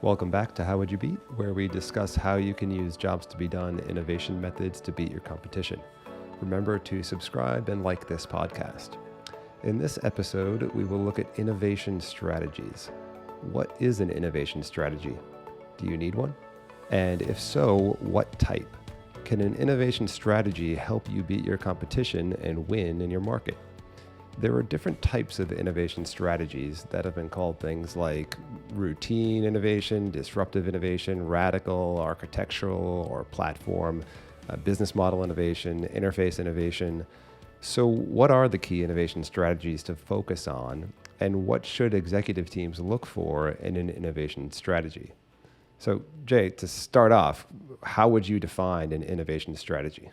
Welcome back to How Would You Beat, where we discuss how you can use jobs to be done innovation methods to beat your competition. Remember to subscribe and like this podcast. In this episode, we will look at innovation strategies. What is an innovation strategy? Do you need one? And if so, what type? Can an innovation strategy help you beat your competition and win in your market? There are different types of innovation strategies that have been called things like routine innovation, disruptive innovation, radical, architectural, or platform, business model innovation, interface innovation. So what are the key innovation strategies to focus on, and what should executive teams look for in an innovation strategy? So Jay, to start off, how would you define an innovation strategy?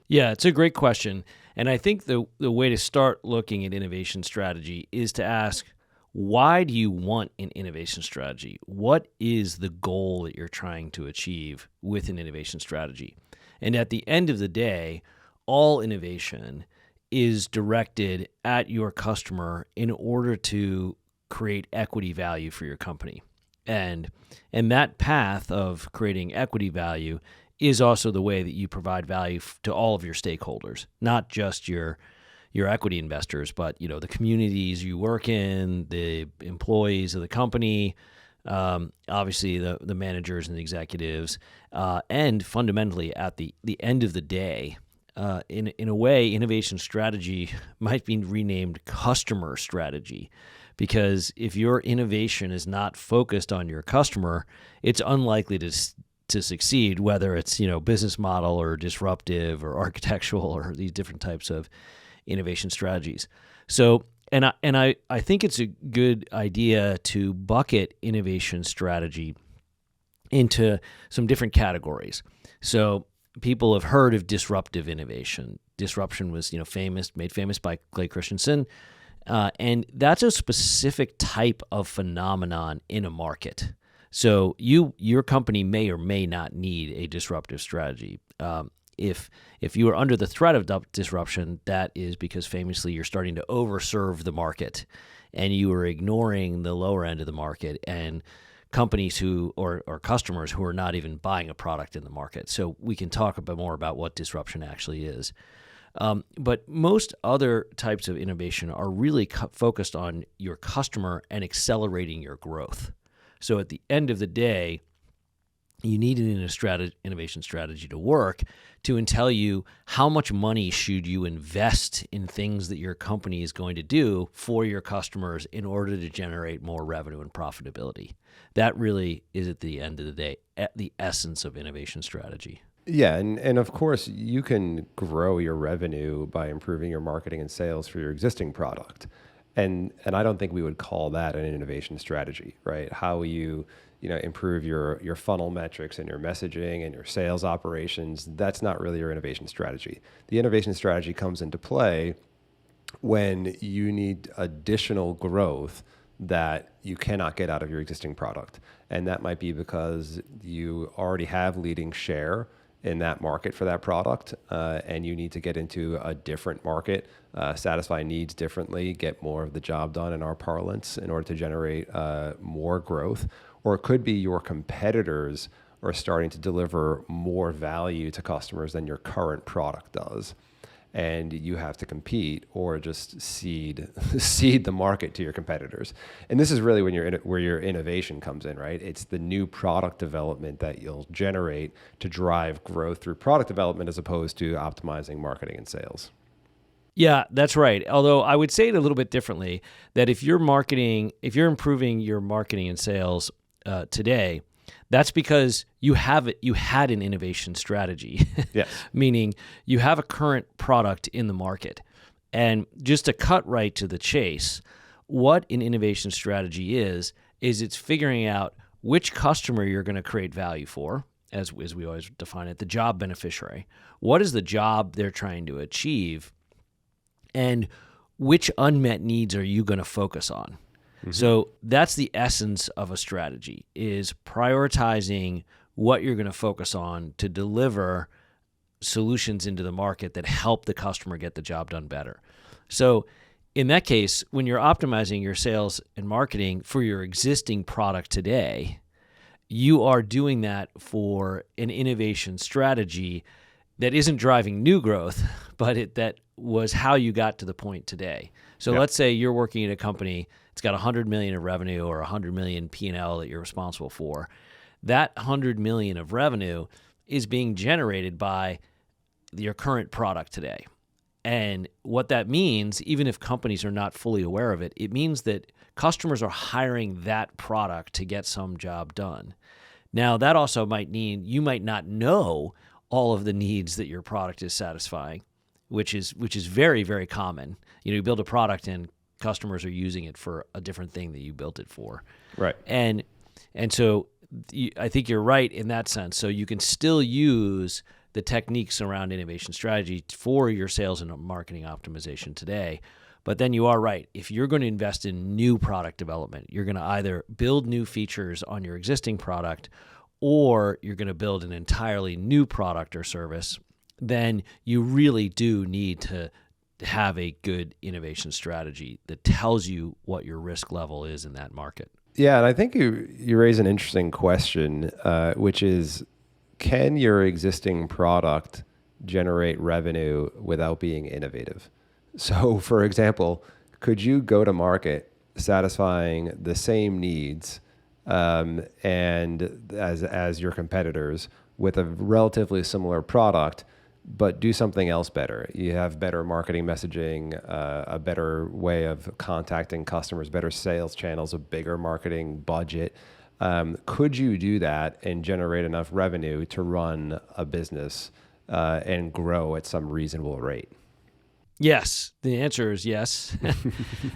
Yeah, it's a great question. And I think the way to start looking at innovation strategy is to ask, why do you want an innovation strategy? What is the goal that you're trying to achieve with an innovation strategy? And at the end of the day, all innovation is directed at your customer in order to create equity value for your company. And that path of creating equity value is also the way that you provide value to all of your stakeholders, not just your equity investors, but the communities you work in, the employees of the company, obviously the managers and the executives, and fundamentally at the end of the day, in a way, innovation strategy might be renamed customer strategy. Because if your innovation is not focused on your customer, it's unlikely to succeed, whether it's business model or disruptive or architectural or these different types of innovation strategies. So, and I think it's a good idea to bucket innovation strategy into some different categories. So people have heard of disruptive innovation. Disruption was made famous by Clay Christensen. And that's a specific type of phenomenon in a market. So your company may or may not need a disruptive strategy. If you are under the threat of disruption, that is because famously you're starting to overserve the market, and you are ignoring the lower end of the market and companies or customers who are not even buying a product in the market. So we can talk a bit more about what disruption actually is. But most other types of innovation are really focused on your customer and accelerating your growth. So at the end of the day, you need an innovation strategy to work to tell you how much money should you invest in things that your company is going to do for your customers in order to generate more revenue and profitability. That really is, at the end of the day, at the essence of innovation strategy. Yeah, and of course, you can grow your revenue by improving your marketing and sales for your existing product. And I don't think we would call that an innovation strategy, right? How you improve your funnel metrics and your messaging and your sales operations, that's not really your innovation strategy. The innovation strategy comes into play when you need additional growth that you cannot get out of your existing product. And that might be because you already have leading share in that market for that product, and you need to get into a different market, satisfy needs differently, get more of the job done in our parlance in order to generate more growth. Or it could be your competitors are starting to deliver more value to customers than your current product does, and you have to compete or just seed the market to your competitors. And this is really where your innovation comes in, right? It's the new product development that you'll generate to drive growth through product development as opposed to optimizing marketing and sales. Yeah, that's right. Although I would say it a little bit differently, that if you're improving your marketing and sales today, that's because you had an innovation strategy. Yes. Meaning you have a current product in the market. And just to cut right to the chase, what an innovation strategy is it's figuring out which customer you're going to create value for, as we always define it, the job beneficiary. What is the job they're trying to achieve? And which unmet needs are you going to focus on? Mm-hmm. So that's the essence of a strategy, is prioritizing what you're going to focus on to deliver solutions into the market that help the customer get the job done better. So in that case, when you're optimizing your sales and marketing for your existing product today, you are doing that for an innovation strategy that isn't driving new growth, but that was how you got to the point today. So Yeah. let's say you're working at a company, it's got 100 million of revenue or 100 million P&L that you're responsible for. That 100 million of revenue is being generated by your current product today. And what that means, even if companies are not fully aware of it, it means that customers are hiring that product to get some job done. Now, that also might mean you might not know all of the needs that your product is satisfying, which is very, very common. You build a product and customers are using it for a different thing that you built it for. Right. And so I think you're right in that sense. So you can still use the techniques around innovation strategy for your sales and marketing optimization today. But then you are right. If you're going to invest in new product development, you're going to either build new features on your existing product or you're going to build an entirely new product or service, then you really do need to have a good innovation strategy that tells you what your risk level is in that market. Yeah, and I think you raise an interesting question, which is, can your existing product generate revenue without being innovative? So, for example, could you go to market satisfying the same needs and as your competitors with a relatively similar product, but do something else better? You have better marketing messaging, a better way of contacting customers, better sales channels, a bigger marketing budget. Could you do that and generate enough revenue to run a business and grow at some reasonable rate? Yes, the answer is yes.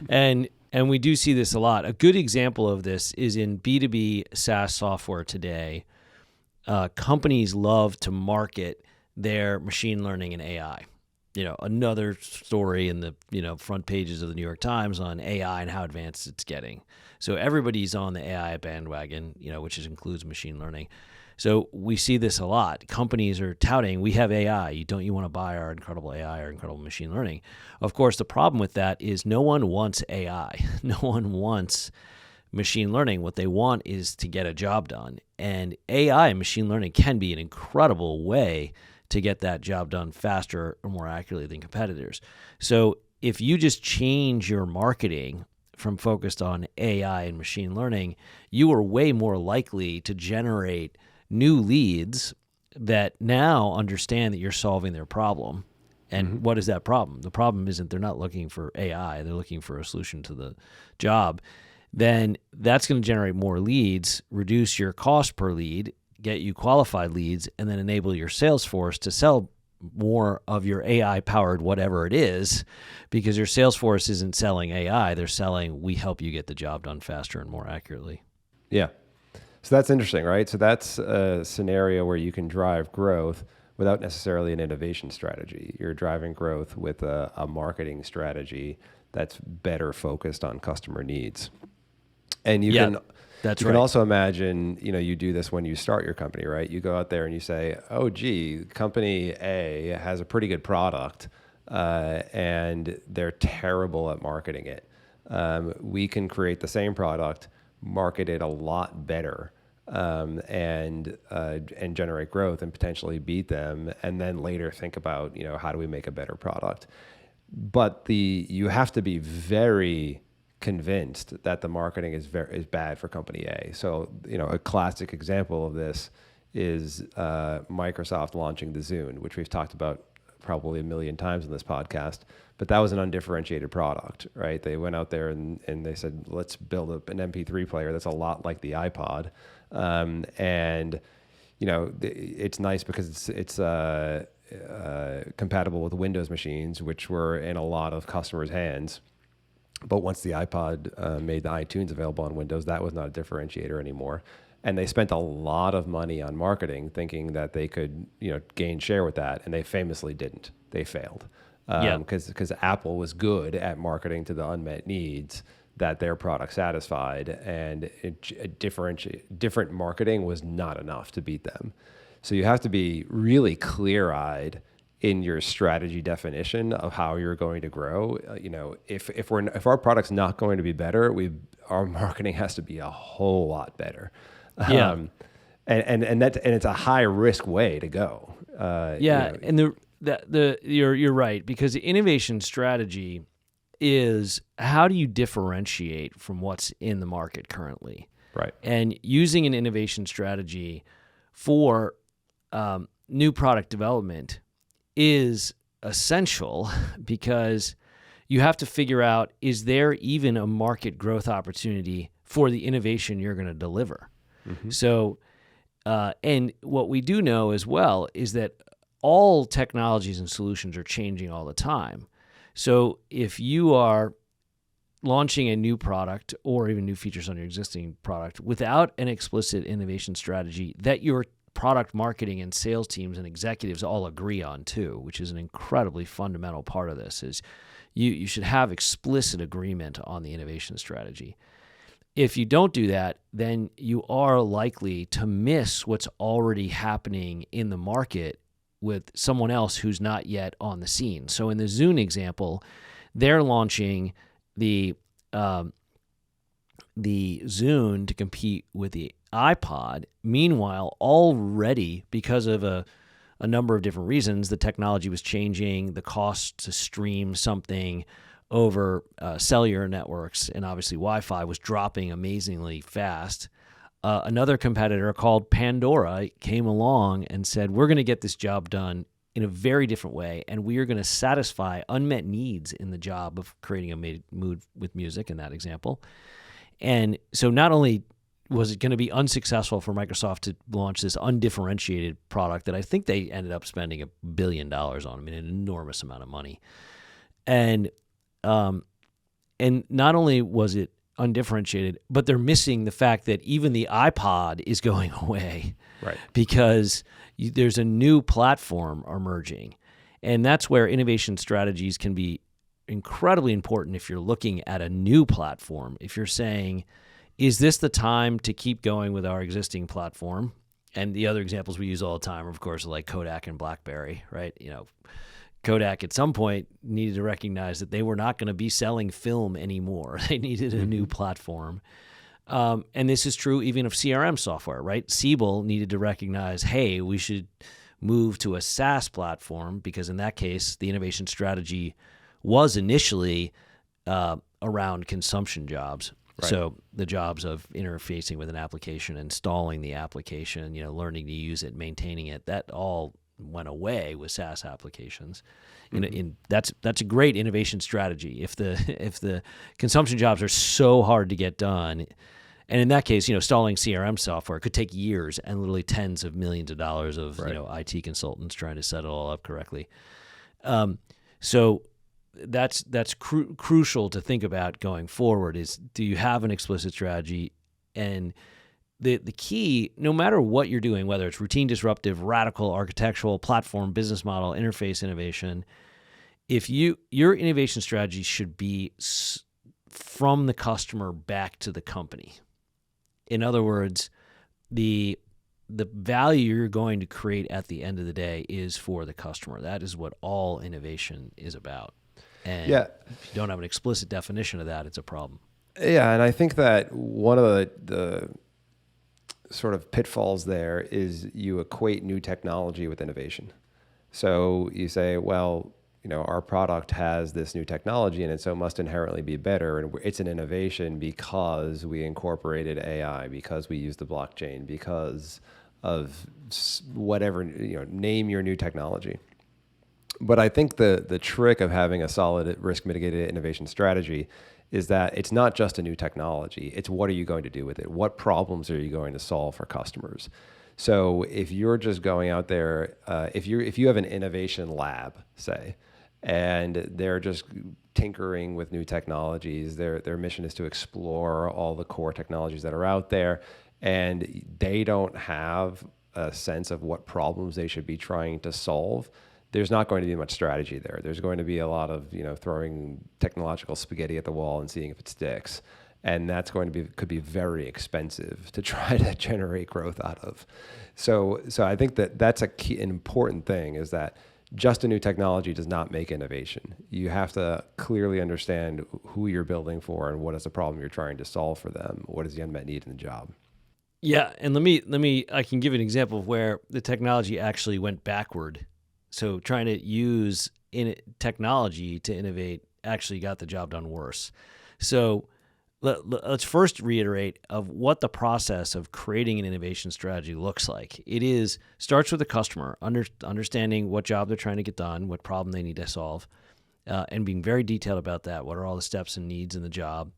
and we do see this a lot. A good example of this is in B2B SaaS software today. Companies love to market their machine learning and AI. Another story in the front pages of the New York Times on AI and how advanced it's getting. So everybody's on the AI bandwagon, which includes machine learning. So we see this a lot. Companies are touting, we have AI. Don't you want to buy our incredible AI or incredible machine learning? Of course, the problem with that is no one wants AI. No one wants machine learning. What they want is to get a job done. And AI and machine learning can be an incredible way to get that job done faster or more accurately than competitors. So if you just change your marketing from focused on AI and machine learning, you are way more likely to generate new leads that now understand that you're solving their problem. And what is that problem? The problem isn't they're not looking for AI, they're looking for a solution to the job. Then that's going to generate more leads, reduce your cost per lead, get you qualified leads, and then enable your sales force to sell more of your AI-powered whatever it is, because your sales force isn't selling AI. They're selling, we help you get the job done faster and more accurately. Yeah. So that's interesting, right? So that's a scenario where you can drive growth without necessarily an innovation strategy. You're driving growth with a marketing strategy that's better focused on customer needs. And you can... That's you right. can also imagine, you do this when you start your company, right? You go out there and you say, oh, gee, company A has a pretty good product and they're terrible at marketing it. We can create the same product, market it a lot better and generate growth and potentially beat them. And then later think about, how do we make a better product? But you have to be very convinced that the marketing is bad for company A. So, a classic example of this is Microsoft launching the Zune, which we've talked about probably a million times in this podcast, but that was an undifferentiated product, right? They went out there and they said, let's build up an MP3 player that's a lot like the iPod. It's nice because it's compatible with Windows machines, which were in a lot of customers' hands. But once the iPod made the iTunes available on Windows, that was not a differentiator anymore. And they spent a lot of money on marketing thinking that they could, gain share with that. And they famously didn't. They failed. Because Apple was good at marketing to the unmet needs that their product satisfied. And different marketing was not enough to beat them. So you have to be really clear-eyed in your strategy definition of how you're going to grow. If our product's not going to be better, our marketing has to be a whole lot better. Yeah. And it's a high risk way to go. Yeah, and you're right, because the innovation strategy is how do you differentiate from what's in the market currently, Right. and using an innovation strategy for new product development is essential because you have to figure out, is there even a market growth opportunity for the innovation you're going to deliver? So, and what we do know as well is that all technologies and solutions are changing all the time. So if you are launching a new product or even new features on your existing product without an explicit innovation strategy that your product marketing and sales teams and executives all agree on too, which is an incredibly fundamental part of this, is you should have explicit agreement on the innovation strategy. If you don't do that, then you are likely to miss what's already happening in the market with someone else who's not yet on the scene. So in the Zune example, they're launching the Zune to compete with the iPod. Meanwhile, already, because of a number of different reasons, the technology was changing, the cost to stream something over cellular networks and obviously Wi-Fi was dropping amazingly fast. Another competitor called Pandora came along and said, we're going to get this job done in a very different way, and we are going to satisfy unmet needs in the job of creating a mood with music in that example. And so not only was it going to be unsuccessful for Microsoft to launch this undifferentiated product that I think they ended up spending $1 billion on, I mean, an enormous amount of money. And not only was it undifferentiated, but they're missing the fact that even the iPod is going away, Right. because there's a new platform emerging. And that's where innovation strategies can be incredibly important if you're looking at a new platform. If you're saying, is this the time to keep going with our existing platform? And the other examples we use all the time, of course, are like Kodak and BlackBerry, right? You know, Kodak at some point needed to recognize that they were not going to be selling film anymore. They needed a new platform. And this is true even of CRM software, right? Siebel needed to recognize, hey, we should move to a SaaS platform, because in that case, the innovation strategy was initially around consumption jobs. Right. So the jobs of interfacing with an application, installing the application, learning to use it, maintaining it, that all went away with SaaS applications. That's a great innovation strategy. If the consumption jobs are so hard to get done, and in that case, installing CRM software could take years and literally tens of millions of dollars of Right. IT consultants trying to set it all up correctly. So that's crucial to think about going forward. Is, do you have an explicit strategy? And the key, no matter what you're doing, whether it's routine disruptive, radical, architectural, platform, business model, interface innovation, if your innovation strategy should be from the customer back to the company. In other words, the value you're going to create at the end of the day is for the customer. That is what all innovation is about. And if you don't have an explicit definition of that, it's a problem. Yeah, and I think that one of the sort of pitfalls there is you equate new technology with innovation. So you say, well, our product has this new technology in it, so it must inherently be better. And it's an innovation because we incorporated AI, because we used the blockchain, because of whatever, name your new technology. But I think the trick of having a solid risk mitigated innovation strategy is that it's not just a new technology. It's what are you going to do with it? What problems are you going to solve for customers? So if you're just going out there, if you have an innovation lab, say, and they're just tinkering with new technologies, their mission is to explore all the core technologies that are out there, and they don't have a sense of what problems they should be trying to solve, there's not going to be much strategy there. There's going to be a lot of throwing technological spaghetti at the wall and seeing if it sticks, and that's could be very expensive to try to generate growth out of. So I think that's an important thing, is that just a new technology does not make innovation. You have to clearly understand who you're building for and what is the problem you're trying to solve for them. What is the unmet need in the job? Yeah, and I can give an example of where the technology actually went backward. So trying to use technology to innovate actually got the job done worse. So let's first reiterate of what the process of creating an innovation strategy looks like. It starts with the customer, understanding what job they're trying to get done, what problem they need to solve, and being very detailed about that. What are all the steps and needs in the job?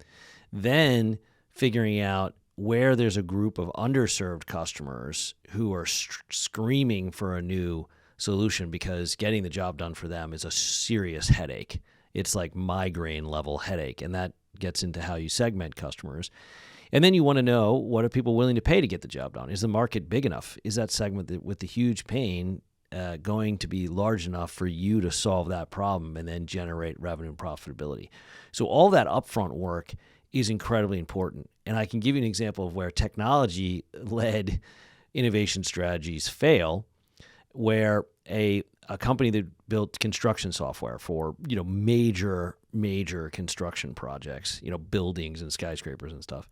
Then figuring out where there's a group of underserved customers who are screaming for a new solution because getting the job done for them is a serious headache. It's like migraine level headache, and that gets into how you segment customers. And then you want to know, what are people willing to pay to get the job done? Is the market big enough? Is that segment with the huge pain going to be large enough for you to solve that problem and then generate revenue and profitability? So all that upfront work is incredibly important. And I can give you an example of where technology-led innovation strategies fail, where a company that built construction software for major construction projects, buildings and skyscrapers and stuff,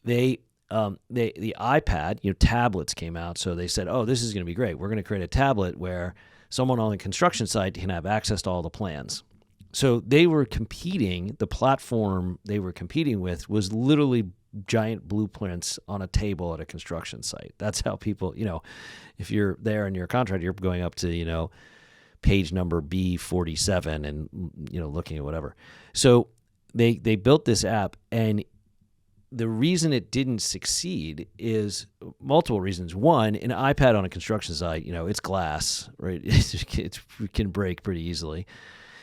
the iPad, tablets came out. So they said, oh, this is going to be great. We're going to create a tablet where someone on the construction site can have access to all the plans. So they were competing. The platform they were competing with was literally giant blueprints on a table at a construction site. That's how people, if you're there and you're a contractor, you're going up to, page number B47 and, looking at whatever. So they built this app, and the reason it didn't succeed is multiple reasons. One, an iPad on a construction site, it's glass, right? It can break pretty easily.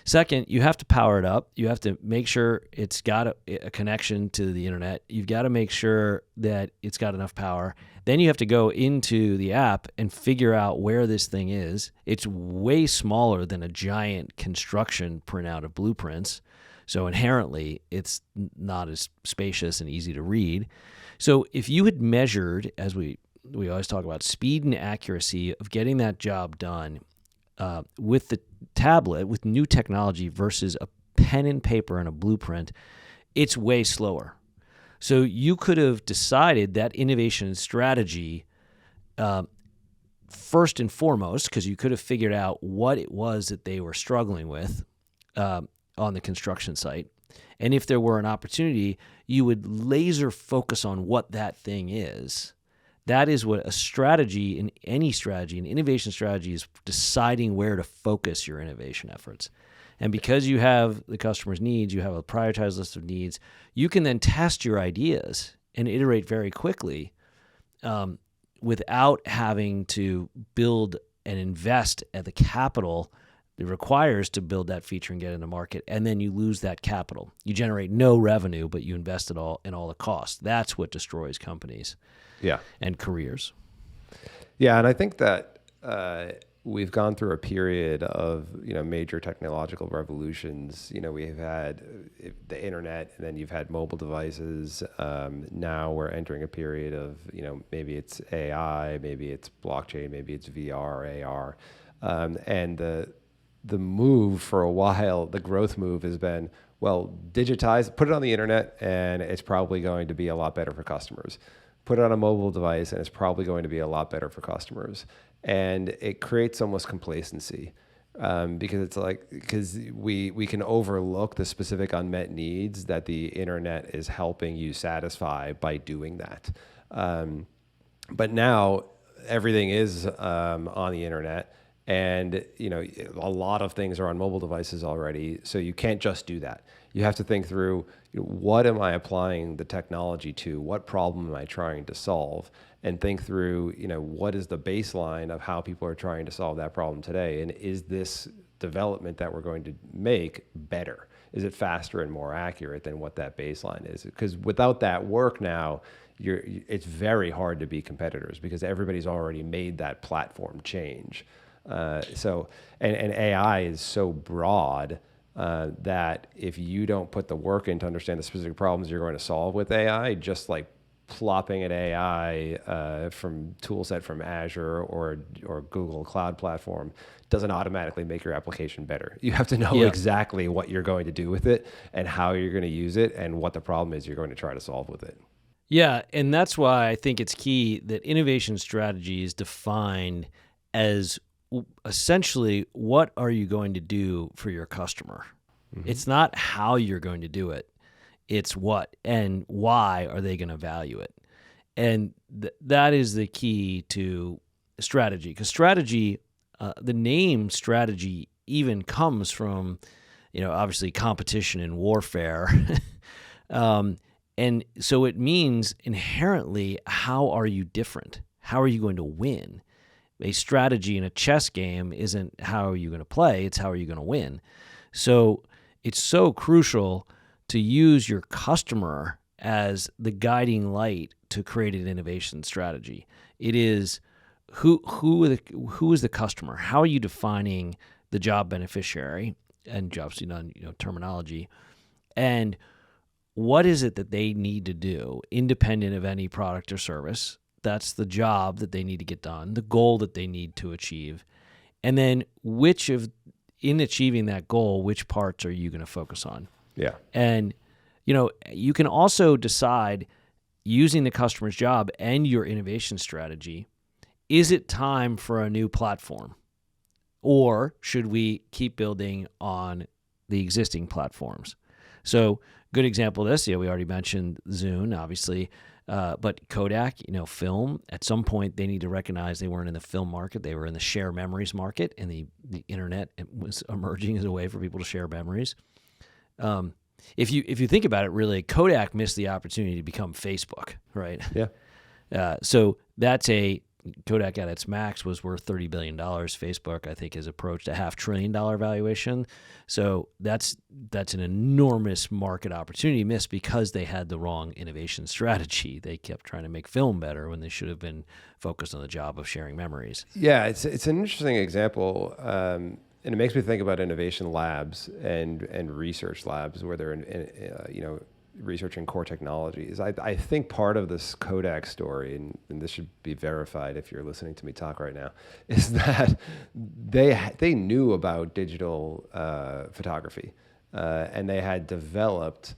Second, you have to power it up. You have to make sure it's got a connection to the internet. You've got to make sure that it's got enough power. Then you have to go into the app and figure out where this thing is. It's way smaller than a giant construction printout of blueprints. So inherently, it's not as spacious and easy to read. So if you had measured, as we always talk about, speed and accuracy of getting that job done with the tablet, with new technology versus a pen and paper and a blueprint, it's way slower. So you could have decided that innovation strategy first and foremost, because you could have figured out what it was that they were struggling with on the construction site. And if there were an opportunity, you would laser focus on what that thing is. That is what a strategy, in any strategy, an innovation strategy, is deciding where to focus your innovation efforts. And because you have the customer's needs, you have a prioritized list of needs, you can then test your ideas and iterate very quickly without having to build and invest at the capital it requires to build that feature and get in the market, and then you lose that capital. You generate no revenue, but you invest it all in all the costs. That's what destroys companies and careers. Yeah, and I think that we've gone through a period of major technological revolutions. We've had the internet, and then you've had mobile devices. Now we're entering a period of maybe it's AI, maybe it's blockchain, maybe it's VR, AR, and the move for a while, the growth move has been, well, digitize, put it on the internet, and it's probably going to be a lot better for customers. Put it on a mobile device, and it's probably going to be a lot better for customers. And it creates almost complacency because we can overlook the specific unmet needs that the internet is helping you satisfy by doing that. But now everything is on the internet. And a lot of things are on mobile devices already, so you can't just do that. You have to think through, what am I applying the technology to? What problem am I trying to solve? And think through, what is the baseline of how people are trying to solve that problem today? And is this development that we're going to make better? Is it faster and more accurate than what that baseline is? Because without that work now, it's very hard to be competitors because everybody's already made that platform change. And AI is so broad that if you don't put the work in to understand the specific problems you're going to solve with AI, just like plopping an AI from tool set from Azure or Google Cloud Platform doesn't automatically make your application better. You have to know exactly what you're going to do with it and how you're going to use it and what the problem is you're going to try to solve with it. Yeah, and that's why I think it's key that innovation strategy is defined as essentially what are you going to do for your customer? Hmm. It's not how you're going to do it. It's what and why are they going to value it? And that is the key to strategy. Because strategy, the name strategy even comes from, obviously competition and warfare. um, and so it means inherently, how are you different? How are you going to win? A strategy in a chess game isn't how are you going to play, it's how are you going to win. So it's so crucial to use your customer as the guiding light to create an innovation strategy. It is who is the customer? How are you defining the job beneficiary and jobs, terminology, and what is it that they need to do independent of any product or service? That's the job that they need to get done, the goal that they need to achieve. And then in achieving that goal, which parts are you going to focus on? Yeah. And, you can also decide using the customer's job and your innovation strategy, is it time for a new platform? Or should we keep building on the existing platforms? So, good example of this, we already mentioned Zune, obviously, but Kodak, film, at some point they need to recognize they weren't in the film market. They were in the share memories market, and the internet was emerging as a way for people to share memories. If you think about it, really, Kodak missed the opportunity to become Facebook, right? Yeah. So Kodak at its max was worth $30 billion. Facebook, I think, has approached a $500 billion valuation. So that's an enormous market opportunity missed because they had the wrong innovation strategy. They kept trying to make film better when they should have been focused on the job of sharing memories. Yeah, it's an interesting example, and it makes me think about innovation labs and research labs where they're researching core technologies. I think part of this Kodak story, and this should be verified if you're listening to me talk right now, is that they knew about digital photography, and they had developed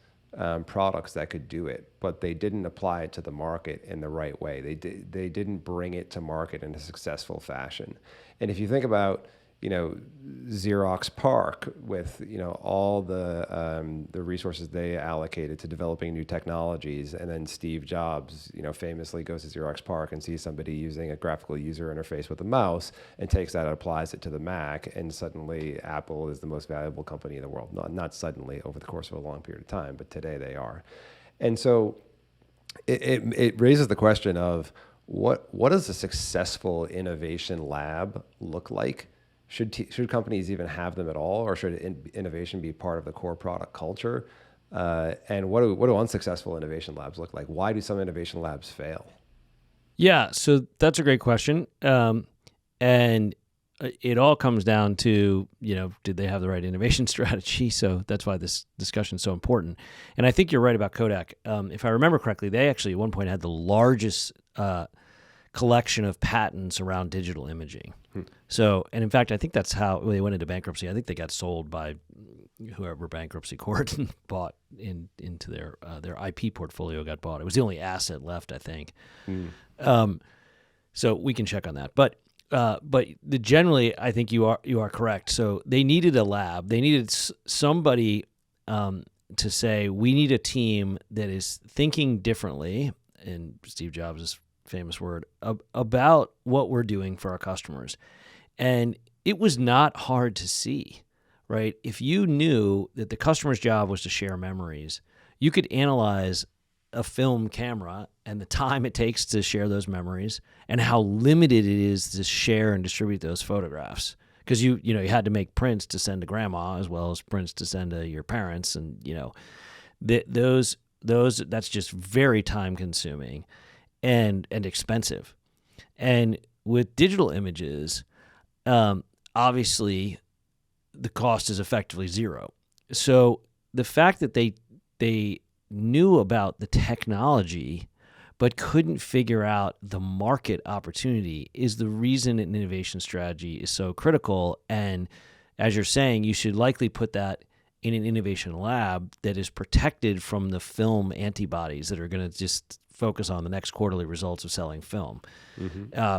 products that could do it, but they didn't apply it to the market in the right way. They didn't bring it to market in a successful fashion. And if you think about Xerox PARC with all the resources they allocated to developing new technologies, and then Steve Jobs famously goes to Xerox PARC and sees somebody using a graphical user interface with a mouse and takes that and applies it to the Mac, and suddenly Apple is the most valuable company in the world. Not suddenly, over the course of a long period of time, but today they are. And so it raises the question of what does a successful innovation lab look like? Should companies even have them at all, or should innovation be part of the core product culture? And what do unsuccessful innovation labs look like? Why do some innovation labs fail? Yeah, so that's a great question, and it all comes down to did they have the right innovation strategy? So that's why this discussion is so important. And I think you're right about Kodak. If I remember correctly, they actually at one point had the largest collection of patents around digital imaging. So, and in fact, I think that's how they went into bankruptcy. I think they got sold by whoever bankruptcy court and bought into their IP portfolio got bought. It was the only asset left, I think. So we can check on that. But generally, I think you are correct. So they needed a lab. They needed somebody to say, we need a team that is thinking differently, in Steve Jobs' famous word, about what we're doing for our customers. And it was not hard to see, right? If you knew that the customer's job was to share memories, you could analyze a film camera and the time it takes to share those memories and how limited it is to share and distribute those photographs. Because you had to make prints to send to grandma as well as prints to send to your parents, and those that's just very time consuming and expensive. And with digital images, obviously the cost is effectively zero. So the fact that they knew about the technology but couldn't figure out the market opportunity is the reason an innovation strategy is so critical. And as you're saying, you should likely put that in an innovation lab that is protected from the film antibodies that are going to just focus on the next quarterly results of selling film,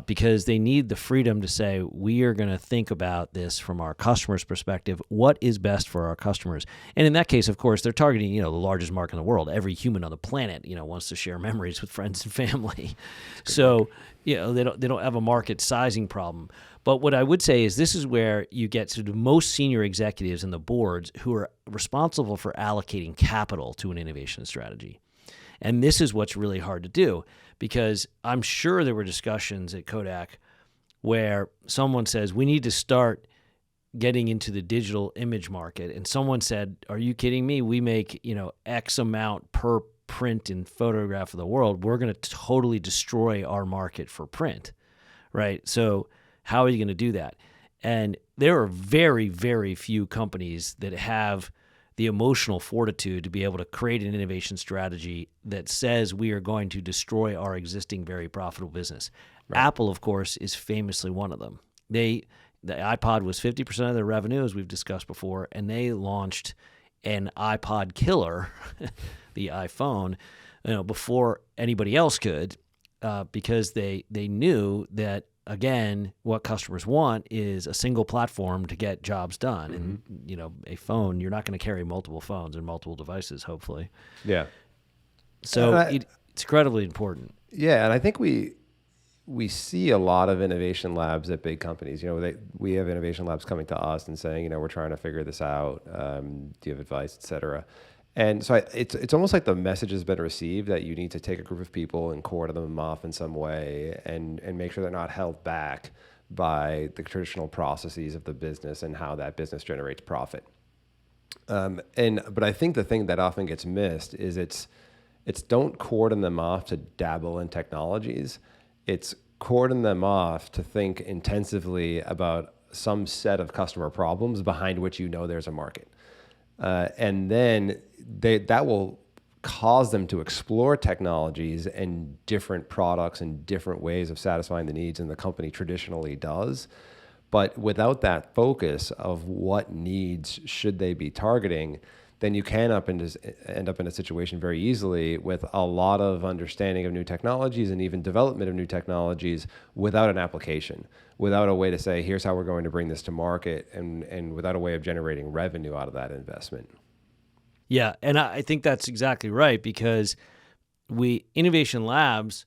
because they need the freedom to say, we are going to think about this from our customer's perspective. What is best for our customers? And in that case, of course, they're targeting, the largest market in the world. Every human on the planet, wants to share memories with friends and family. So, they don't have a market sizing problem. But what I would say is this is where you get to the most senior executives in the boards who are responsible for allocating capital to an innovation strategy. And this is what's really hard to do, because I'm sure there were discussions at Kodak where someone says, we need to start getting into the digital image market. And someone said, are you kidding me? We make, X amount per print and photograph of the world. We're going to totally destroy our market for print, right? So how are you going to do that? And there are very, very few companies that have the emotional fortitude to be able to create an innovation strategy that says we are going to destroy our existing very profitable business. Right. Apple, of course, is famously one of them. The iPod was 50% of their revenue, as we've discussed before, and they launched an iPod killer, the iPhone, before anybody else could, because they knew that, again, what customers want is a single platform to get jobs done. And, a phone, you're not going to carry multiple phones and multiple devices, hopefully. Yeah. So it's incredibly important. Yeah, and I think we see a lot of innovation labs at big companies. We have innovation labs coming to us and saying, we're trying to figure this out. Do you have advice, et cetera? And so it's almost like the message has been received that you need to take a group of people and quarter them off in some way and make sure they're not held back by the traditional processes of the business and how that business generates profit. But I think the thing that often gets missed is it's don't cordon them off to dabble in technologies. It's cordon them off to think intensively about some set of customer problems behind which there's a market. And then that will cause them to explore technologies and different products and different ways of satisfying the needs than the company traditionally does. But without that focus of what needs should they be targeting, then you can end up in a situation very easily with a lot of understanding of new technologies and even development of new technologies without an application, without a way to say, here's how we're going to bring this to market, and without a way of generating revenue out of that investment. Yeah, and I think that's exactly right, because innovation labs,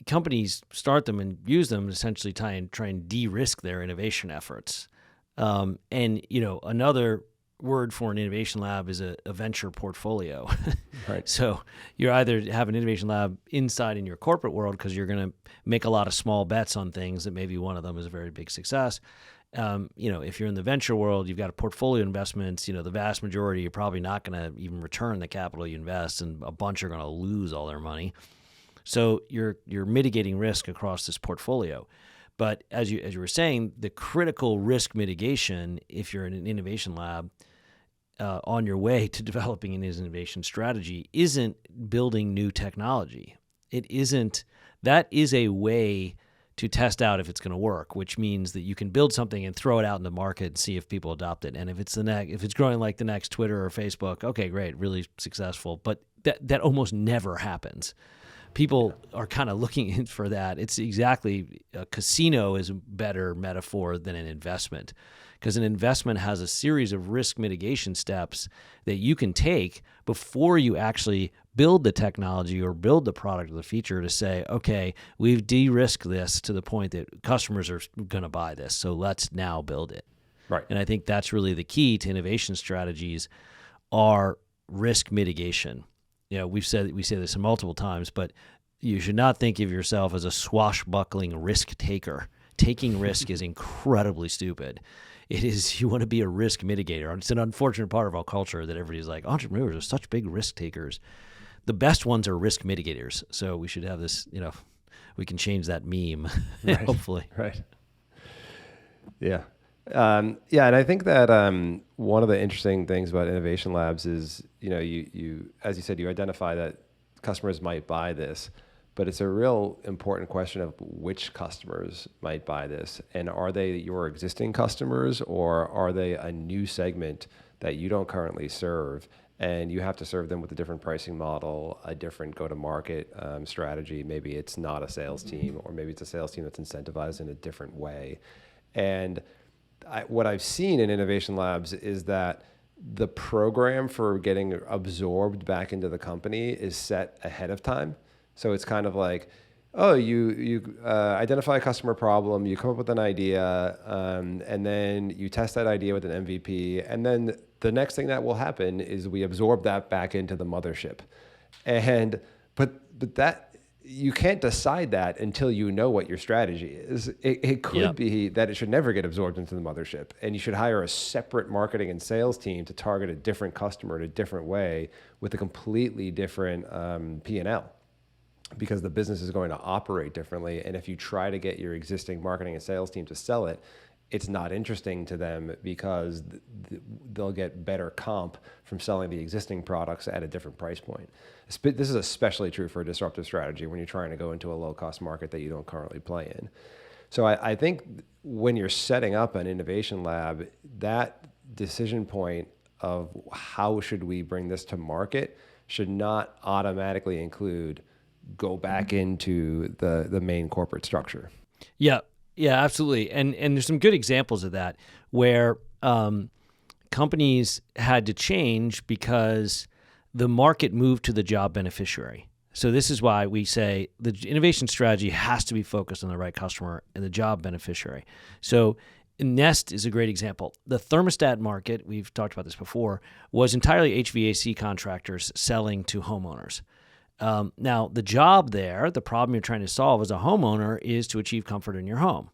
companies start them and use them to essentially try and de-risk their innovation efforts. And another word for an innovation lab is a venture portfolio. Right. So you either have an innovation lab inside in your corporate world because you're going to make a lot of small bets on things that maybe one of them is a very big success. If you're in the venture world, you've got a portfolio investments, the vast majority, you're probably not going to even return the capital you invest, and a bunch are going to lose all their money. So you're mitigating risk across this portfolio. But as you were saying, the critical risk mitigation, if you're in an innovation lab, on your way to developing an innovation strategy, isn't building new technology. That is a way to test out if it's going to work, which means that you can build something and throw it out in the market and see if people adopt it. And if it's growing like the next Twitter or Facebook, okay, great, really successful. But that almost never happens. People are kind of looking for that. It's exactly, a casino is a better metaphor than an investment, because an investment has a series of risk mitigation steps that you can take before you actually build the technology or build the product or the feature to say, okay, we've de-risked this to the point that customers are going to buy this, so let's now build it. Right. And I think that's really the key to innovation strategies, are risk mitigation. We say this multiple times, but you should not think of yourself as a swashbuckling risk taker. Taking risk is incredibly stupid. You want to be a risk mitigator. It's an unfortunate part of our culture that everybody's like, entrepreneurs are such big risk takers. The best ones are risk mitigators. So we should have this, we can change that meme, right. Hopefully. Right. Yeah. And I think that one of the interesting things about innovation labs is, you as you said, you identify that customers might buy this, but it's a real important question of which customers might buy this, and are they your existing customers, or are they a new segment that you don't currently serve, and you have to serve them with a different pricing model, a different go-to-market strategy. Maybe it's not a sales team, or maybe it's a sales team that's incentivized in a different way. And what I've seen in Innovation Labs is that the program for getting absorbed back into the company is set ahead of time. So it's kind of like, oh, you identify a customer problem, you come up with an idea, and then you test that idea with an MVP, and then the next thing that will happen is we absorb that back into the mothership. But that, you can't decide that until you know what your strategy is. It could be that it should never get absorbed into the mothership, and you should hire a separate marketing and sales team to target a different customer in a different way with a completely different P&L, because the business is going to operate differently. And if you try to get your existing marketing and sales team to sell it, it's not interesting to them, because they'll get better comp from selling the existing products at a different price point. This is especially true for a disruptive strategy when you're trying to go into a low-cost market that you don't currently play in. So I think when you're setting up an innovation lab, that decision point of how should we bring this to market should not automatically include go back into the main corporate structure. Yeah, absolutely. And there's some good examples of that where companies had to change because the market moved to the job beneficiary. So this is why we say the innovation strategy has to be focused on the right customer and the job beneficiary. So Nest is a great example. The thermostat market, we've talked about this before, was entirely HVAC contractors selling to homeowners. Now, the job there, the problem you're trying to solve as a homeowner, is to achieve comfort in your home.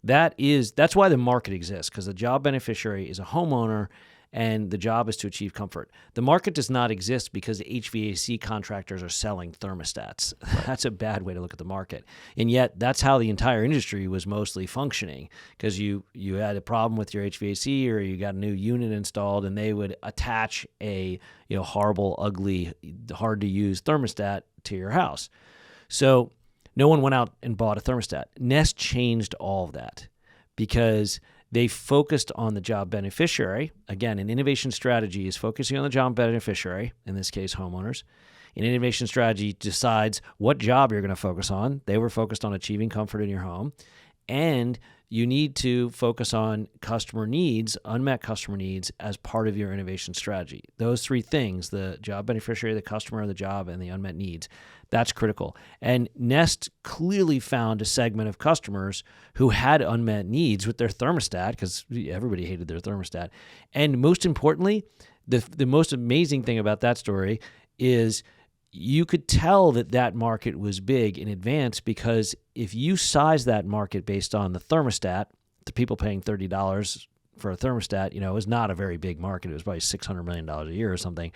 That's why the market exists, because the job beneficiary is a homeowner, and the job is to achieve comfort. The market does not exist because HVAC contractors are selling thermostats. That's a bad way to look at the market. And yet, that's how the entire industry was mostly functioning, because you had a problem with your HVAC, or you got a new unit installed, and they would attach a horrible, ugly, hard-to-use thermostat to your house. So no one went out and bought a thermostat. Nest changed all of that because they focused on the job beneficiary. Again, an innovation strategy is focusing on the job beneficiary, in this case, homeowners. An innovation strategy decides what job you're going to focus on. They were focused on achieving comfort in your home. And you need to focus on customer needs, unmet customer needs, as part of your innovation strategy. Those three things, the job beneficiary, the customer, the job, and the unmet needs, that's critical. And Nest clearly found a segment of customers who had unmet needs with their thermostat, because everybody hated their thermostat. And most importantly, the most amazing thing about that story is you could tell that market was big in advance, because if you size that market based on the thermostat, the people paying $30 for a thermostat, it was not a very big market. It was probably $600 million a year or something.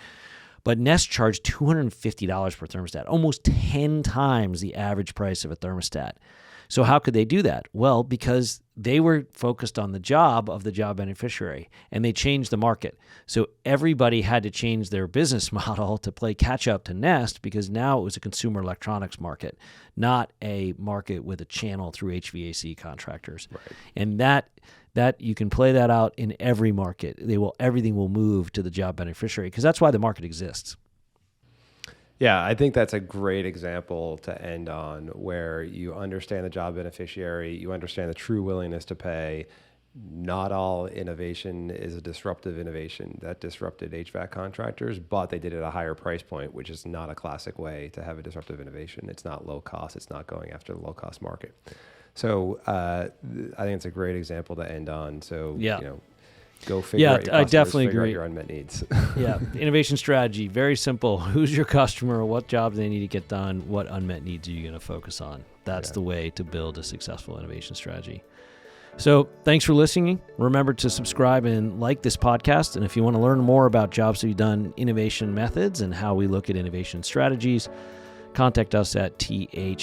But Nest charged $250 per thermostat, almost 10 times the average price of a thermostat. So how could they do that? Well, because they were focused on the job of the job beneficiary, and they changed the market. So everybody had to change their business model to play catch up to Nest, because now it was a consumer electronics market, not a market with a channel through HVAC contractors. Right. And that you can play that out in every market. Everything will move to the job beneficiary, because that's why the market exists. Yeah, I think that's a great example to end on, where you understand the job beneficiary, you understand the true willingness to pay. Not all innovation is a disruptive innovation. That disrupted HVAC contractors, but they did it at a higher price point, which is not a classic way to have a disruptive innovation. It's not low cost. It's not going after the low cost market. So I think it's a great example to end on. So, go figure out your customers, I definitely figure out agree. your unmet needs. Yeah, innovation strategy, very simple. Who's your customer? What jobs they need to get done? What unmet needs are you going to focus on? That's the way to build a successful innovation strategy. So thanks for listening. Remember to subscribe and like this podcast. And if you want to learn more about Jobs to be Done innovation methods and how we look at innovation strategies, contact us at thrv.com.